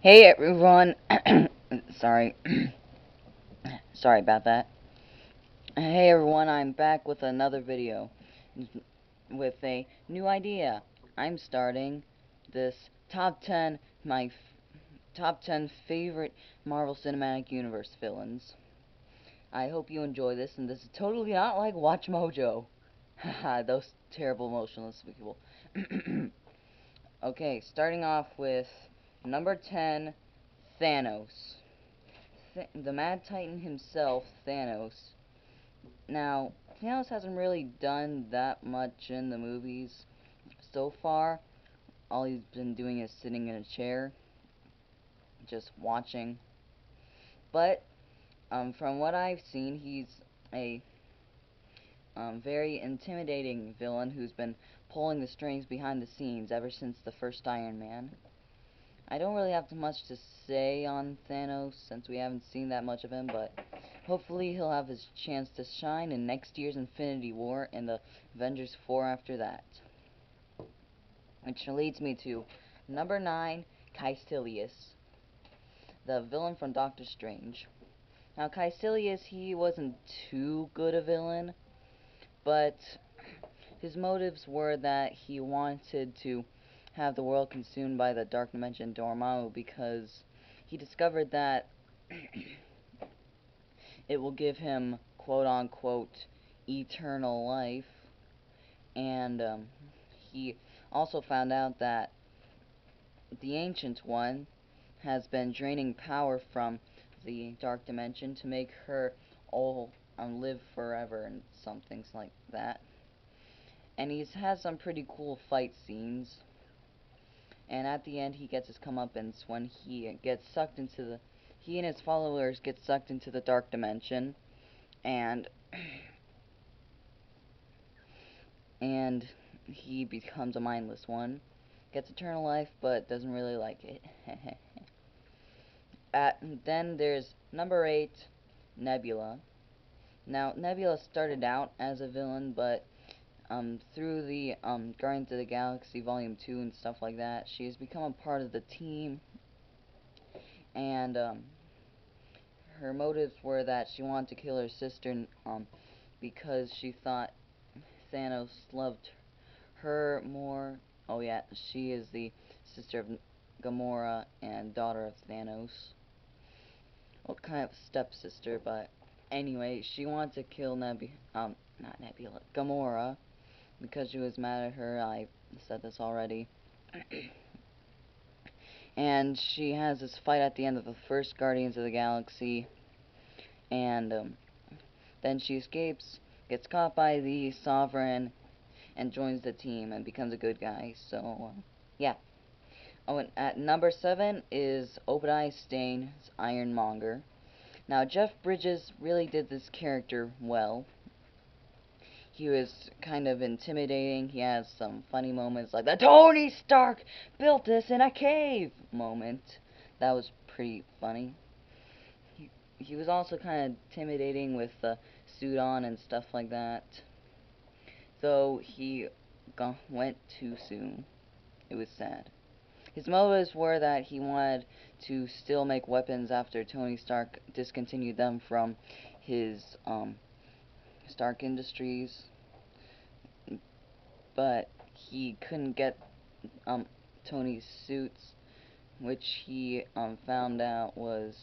Hey everyone. Sorry. Sorry about that. Hey everyone, I'm back with another video with a new idea. I'm starting this top 10 top 10 favorite Marvel Cinematic Universe villains. I hope you enjoy this, and this is totally not like Watch Mojo. Haha, those terrible emotionless people. Okay, starting off with number 10, Thanos. The Mad Titan himself, Thanos. Now, Thanos hasn't really done that much in the movies so far. All he's been doing is sitting in a chair, just watching. But from what I've seen, he's a very intimidating villain who's been pulling the strings behind the scenes ever since the first Iron Man. I don't really have much to say on Thanos since we haven't seen that much of him, but hopefully he'll have his chance to shine in next year's Infinity War and the Avengers 4 after that. Which leads me to number 9, Caecilius, the villain from Doctor Strange. Now Caecilius, he wasn't too good a villain, but his motives were that he wanted to have the world consumed by the Dark Dimension Dormammu because he discovered that it will give him quote-unquote eternal life, and he also found out that the Ancient One has been draining power from the Dark Dimension to make her all live forever and some things like that. And he's had some pretty cool fight scenes. And at the end, he gets his comeuppance when he and his followers get sucked into the Dark Dimension, and and he becomes a mindless one, gets eternal life, but doesn't really like it. Then there's number 8, Nebula. Now, Nebula started out as a villain, but through the Guardians of the Galaxy Volume 2 and stuff like that, she has become a part of the team, and her motives were that she wanted to kill her sister because she thought Thanos loved her more. Oh yeah, she is the sister of Gamora and daughter of Thanos. Well, kind of stepsister, but anyway, she wanted to kill not Nebula, Gamora, because she was mad at her. I said this already. And she has this fight at the end of the first Guardians of the Galaxy, and then she escapes, gets caught by the Sovereign, and joins the team and becomes a good guy. So, yeah. Oh, and at number 7 is Obadiah Stane's Ironmonger. Now, Jeff Bridges really did this character well. He was kind of intimidating. He has some funny moments, like the Tony Stark built this in a cave moment. That was pretty funny. He was also kind of intimidating with the suit on and stuff like that. Though he went too soon. It was sad. His motives were that he wanted to still make weapons after Tony Stark discontinued them from his Stark Industries, but he couldn't get Tony's suits, which he found out was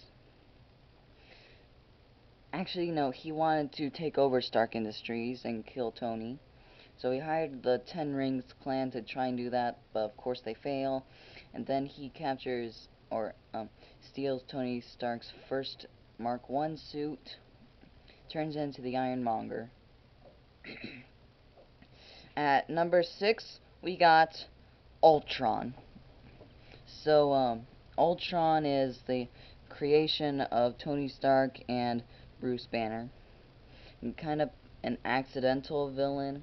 actually no, he wanted to take over Stark Industries and kill Tony. So he hired the Ten Rings clan to try and do that, but of course they fail. And then he captures or steals Tony Stark's first Mark 1 suit, turns into the Ironmonger. At number 6, we got Ultron. So Ultron is the creation of Tony Stark and Bruce Banner. And kind of an accidental villain.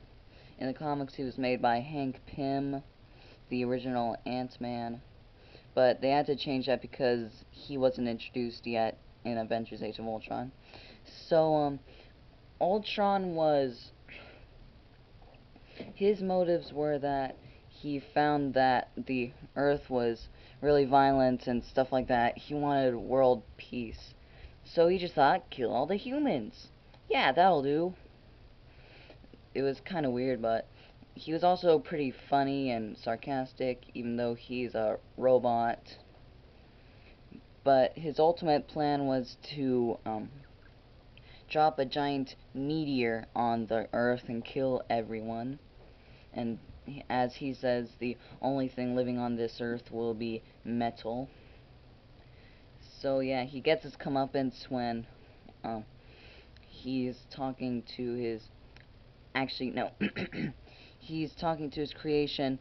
In the comics, he was made by Hank Pym, the original Ant-Man, but they had to change that because he wasn't introduced yet in Avengers Age of Ultron. So, Ultron was... his motives were that he found that the Earth was really violent and stuff like that. He wanted world peace. So he just thought, kill all the humans. Yeah, that'll do. It was kind of weird, but he was also pretty funny and sarcastic, even though he's a robot. But his ultimate plan was to drop a giant meteor on the Earth and kill everyone. And as he says, the only thing living on this Earth will be metal. So yeah, he gets his comeuppance when he's talking to his... Actually, no. He's talking to his creation,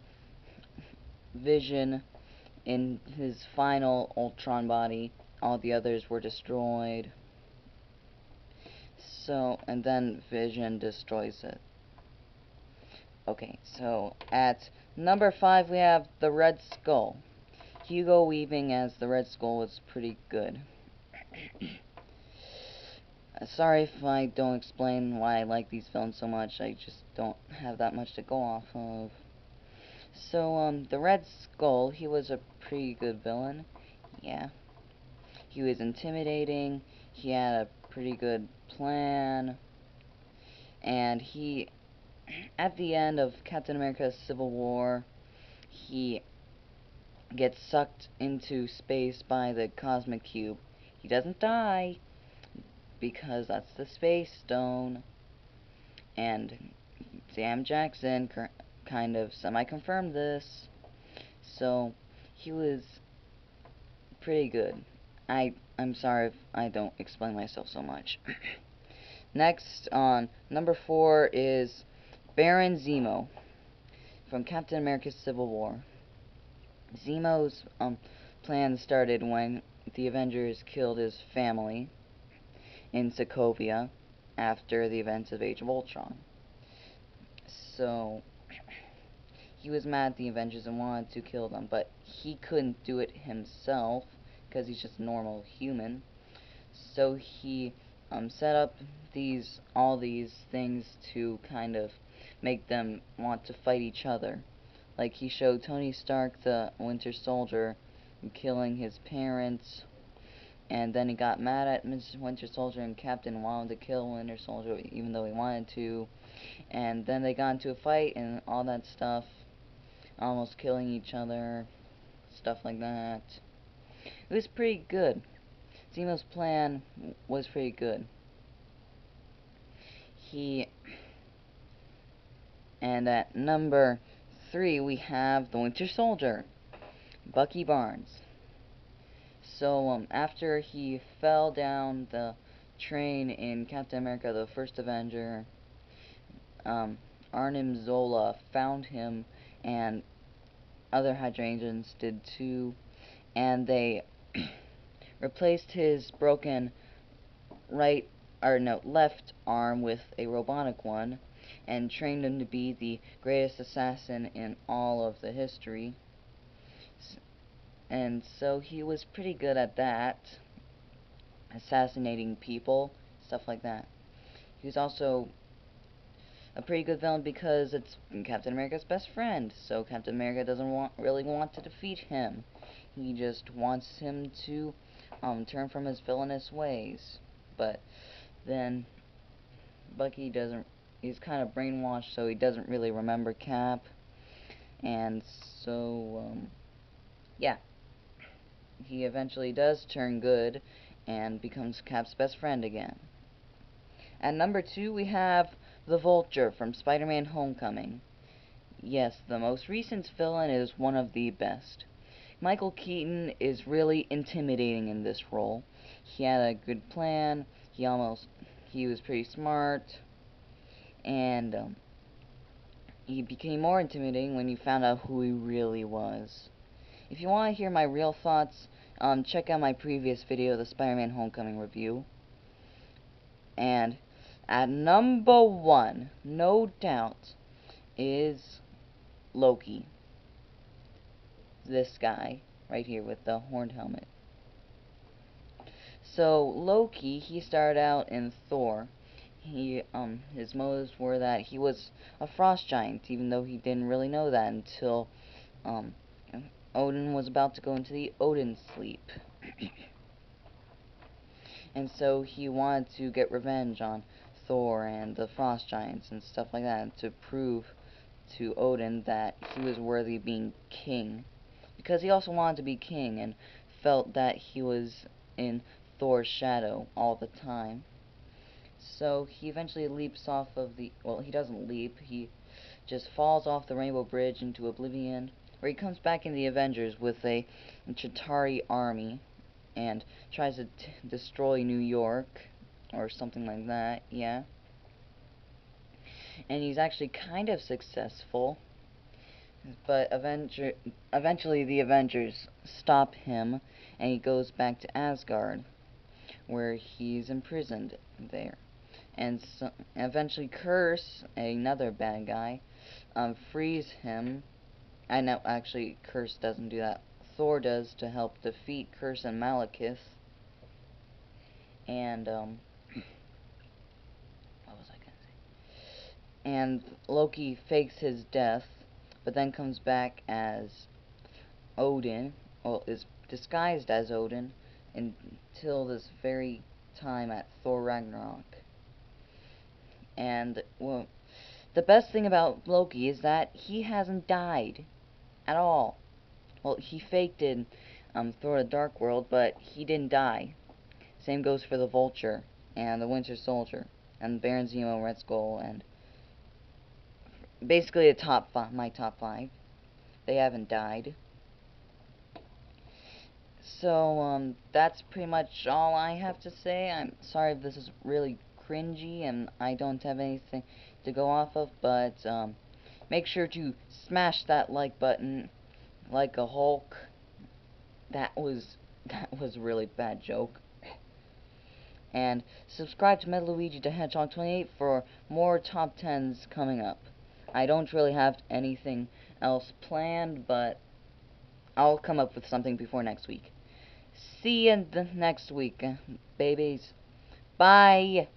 Vision, in his final Ultron body. All the others were destroyed. So, and then Vision destroys it. Okay, so at number 5 we have the Red Skull. Hugo Weaving as the Red Skull was pretty good. Sorry if I don't explain why I like these films so much. I just don't have that much to go off of. So, the Red Skull, he was a pretty good villain. Yeah. He was intimidating. He had a pretty good plan. And he, at the end of Captain America's Civil War, he gets sucked into space by the Cosmic Cube. He doesn't die, because that's the Space Stone. And Sam Jackson kind of semi-confirmed this. So, he was pretty good. I'm sorry if I don't explain myself so much. Next, on number 4 is Baron Zemo from Captain America's Civil War. Zemo's plan started when the Avengers killed his family in Sokovia after the events of Age of Ultron. So, he was mad at the Avengers and wanted to kill them, but he couldn't do it himself because he's just a normal human. So he set up all these things to kind of make them want to fight each other. Like, he showed Tony Stark, the Winter Soldier, killing his parents, and then he got mad at Winter Soldier, and Captain wanted to kill Winter Soldier even though he wanted to. And then they got into a fight and all that stuff, almost killing each other, stuff like that. It was pretty good. Zemo's plan was pretty good. And at number 3 we have the Winter Soldier, Bucky Barnes. So, after he fell down the train in Captain America, the First Avenger, Arnim Zola found him, and other Hydra agents did too, and they replaced his broken left arm with a robotic one, and trained him to be the greatest assassin in all of the history. And so he was pretty good at that, assassinating people, stuff like that. He was also a pretty good villain because it's Captain America's best friend, so Captain America doesn't really want to defeat him. He just wants him to turn from his villainous ways. But then Bucky he's kind of brainwashed, so he doesn't really remember Cap. And so, yeah. He eventually does turn good and becomes Cap's best friend again. At number 2, we have the Vulture from Spider-Man Homecoming. Yes, the most recent villain is one of the best. Michael Keaton is really intimidating in this role. He had a good plan, he was pretty smart, and he became more intimidating when you found out who he really was. If you want to hear my real thoughts, check out my previous video, the Spider-Man Homecoming review. And at number 1, no doubt, is Loki. This guy right here with the horned helmet. So Loki, he started out in Thor. His motives were that he was a frost giant, even though he didn't really know that until Odin was about to go into the Odin sleep. And so he wanted to get revenge on Thor and the Frost Giants and stuff like that to prove to Odin that he was worthy of being king. Because he also wanted to be king and felt that he was in Thor's shadow all the time. So he eventually leaps off of the... Well, he doesn't leap. He just falls off the Rainbow Bridge into oblivion, where he comes back in the Avengers with a Chitauri army and tries to destroy New York or something like that, yeah. And he's actually kind of successful, but eventually the Avengers stop him and he goes back to Asgard, where he's imprisoned there. And so eventually Curse, another bad guy, frees him. I know, actually, Curse doesn't do that. Thor does to help defeat Curse and Malekith. And, what was I gonna say? And Loki fakes his death, but then comes back as Odin, well, is disguised as Odin, until this very time at Thor Ragnarok. And, well, the best thing about Loki is that he hasn't died at all. Well, he faked in Thor the Dark World, but he didn't die. Same goes for the Vulture, and the Winter Soldier, and Baron Zemo, Red Skull, and basically my top 5. They haven't died. So, that's pretty much all I have to say. I'm sorry if this is really cringy and I don't have anything to go off of, but, make sure to smash that like button like a Hulk. That was a really bad joke. And subscribe to Metal Luigi the Hedgehog 28 for more top 10s coming up. I don't really have anything else planned, but I'll come up with something before next week. See you in the next week, babies. Bye.